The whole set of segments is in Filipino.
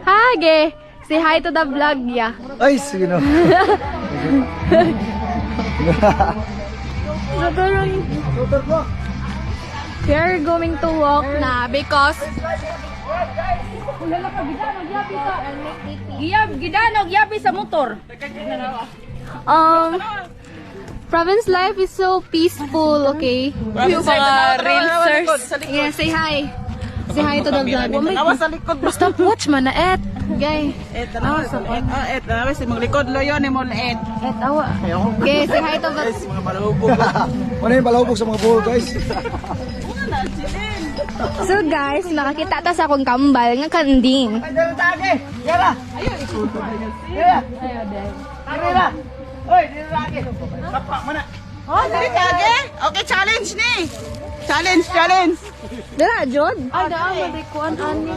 Hage, say hi to the vlog, yeah. Ay, sige na. We're going to walk na because Gidanog yapi sa motor. province life is so peaceful, okay? Yung mga reelsers. Yeah, say hi. Say hi to the vlog. Nawa sa likod. Stop watch man na et. Gay. Et nawa si maglikod lo yon mo et. Et awa. Okay, say hi to the Mga malubog. Ano yung palahubog sa mga buho, guys? So guys, nakakita ta sa akong kambal nga kanding. Oh, dili kage. Okay, challenge ni. Challenge. Dara, Jod? Ay, daan, madikuan, ani.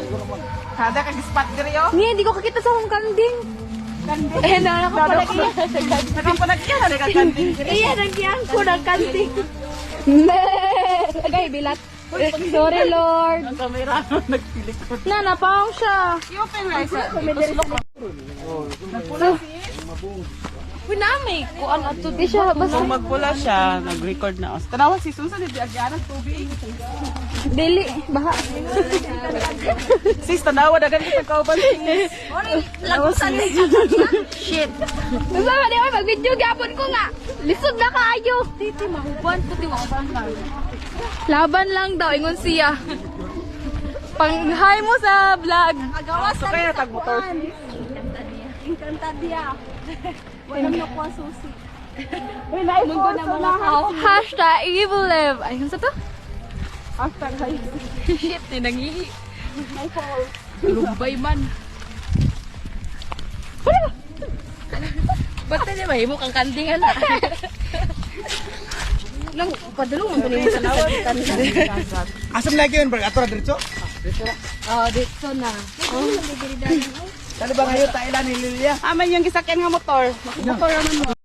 Kada ka spot diri yo. Niya, hindi ko kakita sa akong kanding. Eh, nakakapalagyan. Nakapanagyan na kaganding. Iya, nagyan ko ng kanding. Agay, bilat. Sorry, Lord. Ang kamera nagpilikod. Na, napawang siya. Open rice. Punami, kuan ato di siya. Basta, Nung magpula siya, nag-record na us. Tanawa si Susan, hindi agyan ng tubig. dili, baha. Sis, tanawa, dagan kita kauban. Lagusan ni shit. Basta ba, di ba, mag-video gapon ko nga. Lisod na kaayo. Titi, mahuban ko, mahuban lang. Laban lang daw, ingon siya. Pang-hi mo sa vlog. Agawas so kaya tag-motor. Encantadia. Walang nakuha susi. Uy, naimundo na mga kao. Hashtag evil live. Ay, ano sa to? Hashtag hay. Shit, tinangi. Lumbay man. Wala ba? Ba't na ba? Himo kang kandingan na. Nang padulong ang galing sa nawag. Asam lagi yun, bro. Ato na dito? Oh, dito na. Ano ba ngayon? Tailan ni Lilia? Aman yung gisakyan nga motor. Motor naman mo.